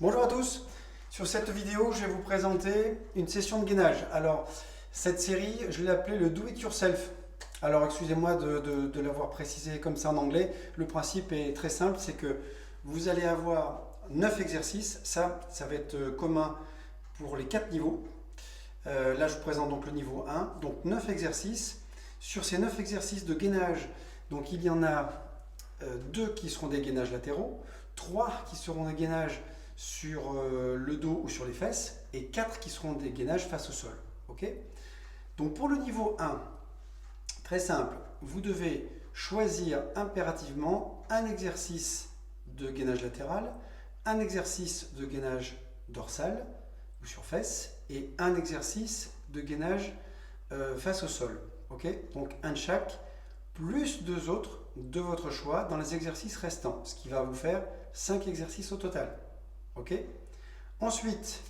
Bonjour à tous, sur cette vidéo je vais vous présenter une session de gainage. Alors cette série je l'ai appelée le Do It Yourself. Alors excusez-moi de l'avoir précisé comme ça en anglais. Le principe est très simple, c'est que vous allez avoir 9 exercices. Ça va être commun pour les 4 niveaux. Là je vous présente donc le niveau 1, donc 9 exercices. Sur ces 9 exercices de gainage, donc il y en a 2 qui seront des gainages latéraux, 3 qui seront des gainages sur le dos ou sur les fesses et 4 qui seront des gainages face au sol. Okay, donc pour le niveau 1, très simple, vous devez choisir impérativement un exercice de gainage latéral, un exercice de gainage dorsal ou sur fesses et un exercice de gainage face au sol. Okay, donc un de chaque, plus 2 autres de votre choix dans les exercices restants, ce qui va vous faire 5 exercices au total. Okay, ensuite,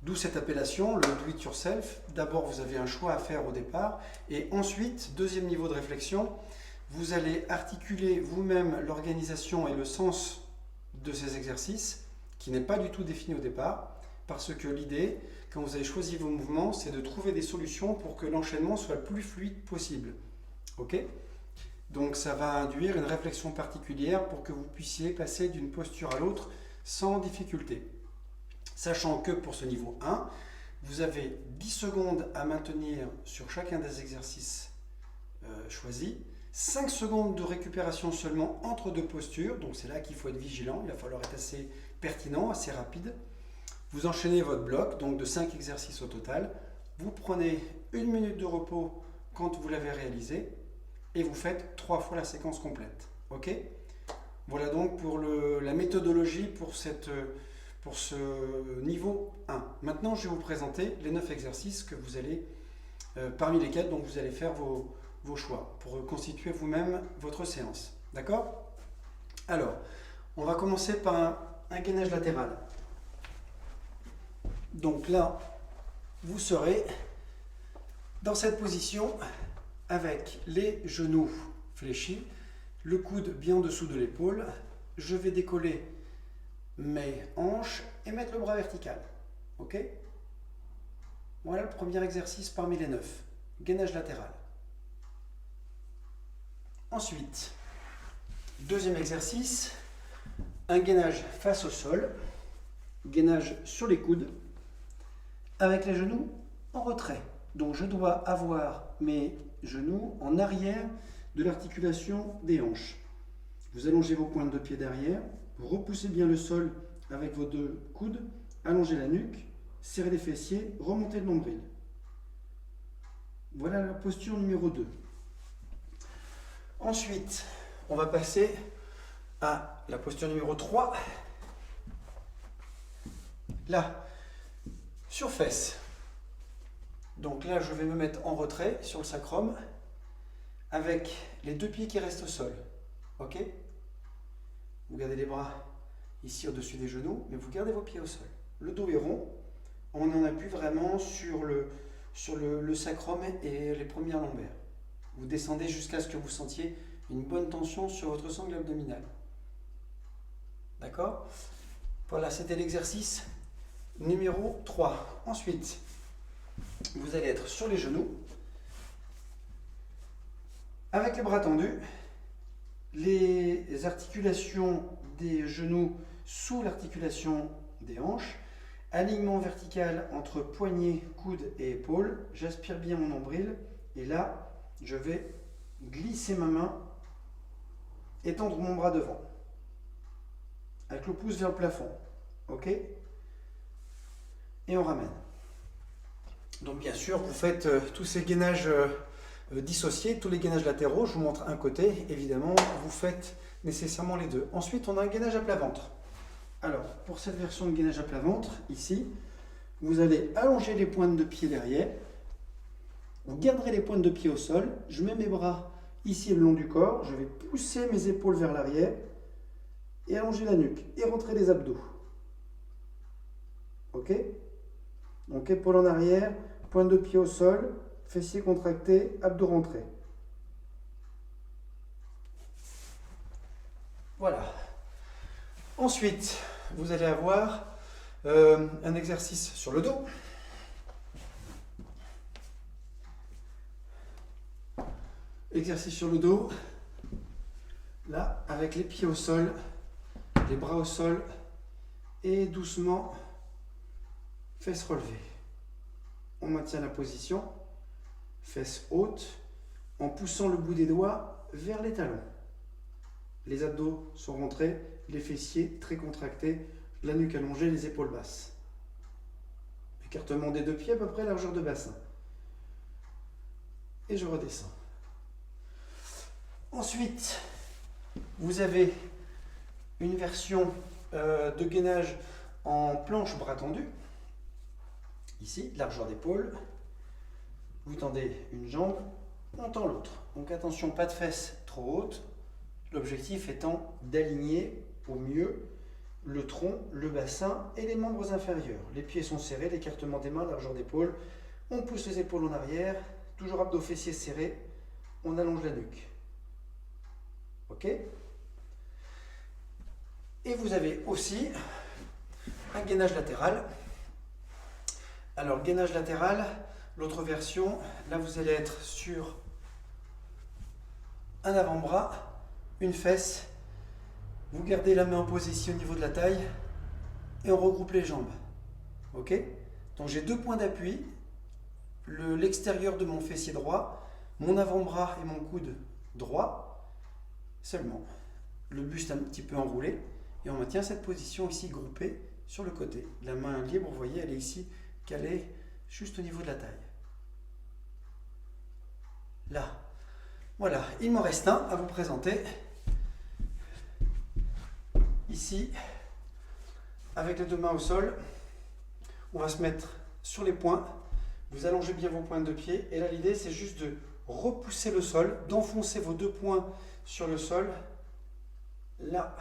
d'où cette appellation, le Do It Yourself. D'abord, vous avez un choix à faire au départ. Et ensuite, deuxième niveau de réflexion, vous allez articuler vous-même l'organisation et le sens de ces exercices, qui n'est pas du tout défini au départ, parce que l'idée, quand vous avez choisi vos mouvements, c'est de trouver des solutions pour que l'enchaînement soit le plus fluide possible. Ok, donc ça va induire une réflexion particulière pour que vous puissiez passer d'une posture à l'autre sans difficulté. Sachant que pour ce niveau 1, vous avez 10 secondes à maintenir sur chacun des exercices choisis, 5 secondes de récupération seulement entre 2 postures, donc c'est là qu'il faut être vigilant, il va falloir être assez pertinent, assez rapide. Vous enchaînez votre bloc, donc de 5 exercices au total, vous prenez 1 minute de repos quand vous l'avez réalisé, et vous faites 3 fois la séquence complète. Ok ? Voilà donc pour la méthodologie pour ce niveau 1. Maintenant, je vais vous présenter les 9 exercices que vous allez, parmi lesquels donc, vous allez faire vos choix pour constituer vous-même votre séance. D'accord? Alors, on va commencer par un gainage latéral. Donc là, vous serez dans cette position avec les genoux fléchis, le coude bien en dessous de l'épaule. Je vais décoller mes hanches et mettre le bras vertical. Ok? Voilà le premier exercice parmi les 9. Gainage latéral. Ensuite, deuxième exercice, un gainage face au sol, gainage sur les coudes, avec les genoux en retrait. Donc je dois avoir mes genoux en arrière de l'articulation des hanches. Vous allongez vos pointes de pied derrière, vous repoussez bien le sol avec vos 2 coudes, allongez la nuque, serrez les fessiers, remontez le nombril. Voilà la posture numéro 2. Ensuite, on va passer à la posture numéro 3. Là, sur fesses. Donc là, je vais me mettre en retrait sur le sacrum avec les 2 pieds qui restent au sol. Ok? Vous gardez les bras ici au-dessus des genoux, mais vous gardez vos pieds au sol. Le dos est rond. On en appuie vraiment sur le sacrum et les premières lombaires. Vous descendez jusqu'à ce que vous sentiez une bonne tension sur votre sangle abdominale. D'accord? Voilà, c'était l'exercice numéro 3. Ensuite, vous allez être sur les genoux, avec les bras tendus, les articulations des genoux sous l'articulation des hanches, alignement vertical entre poignet, coude et épaule. J'aspire bien mon nombril et là, je vais glisser ma main, étendre mon bras devant, avec le pouce vers le plafond. Ok? Et on ramène. Donc bien sûr, vous faites tous ces gainages dissociés, tous les gainages latéraux. Je vous montre un côté, évidemment, vous faites nécessairement les deux. Ensuite, on a un gainage à plat ventre. Alors, pour cette version de gainage à plat ventre, ici, vous allez allonger les pointes de pied derrière. Vous garderez les pointes de pied au sol. Je mets mes bras ici le long du corps. Je vais pousser mes épaules vers l'arrière et allonger la nuque et rentrer les abdos. Ok? Donc épaule en arrière, pointe de pied au sol, fessiers contractés, abdos rentrés. Voilà. Ensuite, vous allez avoir Un exercice sur le dos. Exercice sur le dos. Là, avec les pieds au sol, les bras au sol et doucement, fesses relevées. On maintient la position, fesses hautes, en poussant le bout des doigts vers les talons. Les abdos sont rentrés, les fessiers très contractés, la nuque allongée, les épaules basses. Écartement des deux pieds, à peu près largeur de bassin. Et je redescends. Ensuite, vous avez une version de gainage en planche bras tendu. Ici, largeur d'épaule. Vous tendez une jambe, on tend l'autre. Donc attention, pas de fesses trop hautes. L'objectif étant d'aligner au mieux le tronc, le bassin et les membres inférieurs. Les pieds sont serrés, l'écartement des mains, largeur d'épaule. On pousse les épaules en arrière, toujours abdos fessiers serrés. On allonge la nuque. Ok? Et vous avez aussi un gainage latéral. Alors, gainage latéral, l'autre version, là vous allez être sur un avant-bras, une fesse. Vous gardez la main en position au niveau de la taille et on regroupe les jambes. Ok? Donc j'ai 2 points d'appui, l'extérieur de mon fessier droit, mon avant-bras et mon coude droit, seulement. Le buste un petit peu enroulé et on maintient cette position ici groupée sur le côté. La main libre, vous voyez, elle est ici calée juste au niveau de la taille. Là. Voilà, il m'en reste un à vous présenter. Ici, avec les 2 mains au sol, on va se mettre sur les poings. Vous allongez bien vos pointes de pied. Et là, l'idée, c'est juste de repousser le sol, d'enfoncer vos 2 poings sur le sol. Là,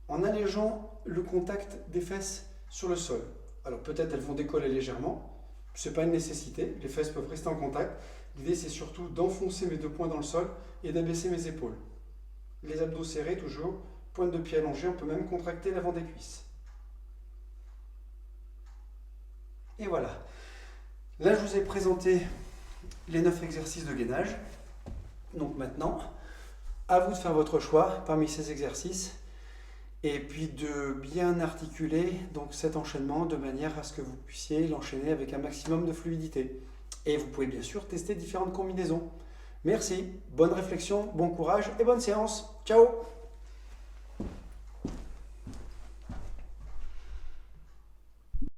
en allégeant le contact des fesses sur le sol. Alors peut-être elles vont décoller légèrement. Ce n'est pas une nécessité. Les fesses peuvent rester en contact. L'idée, c'est surtout d'enfoncer mes 2 poings dans le sol et d'abaisser mes épaules. Les abdos serrés toujours. Pointe de pied allongée, on peut même contracter l'avant des cuisses. Et voilà. Là, je vous ai présenté les 9 exercices de gainage. Donc maintenant, à vous de faire votre choix parmi ces exercices et puis de bien articuler donc cet enchaînement de manière à ce que vous puissiez l'enchaîner avec un maximum de fluidité. Et vous pouvez bien sûr tester différentes combinaisons. Merci, bonne réflexion, bon courage et bonne séance. Ciao!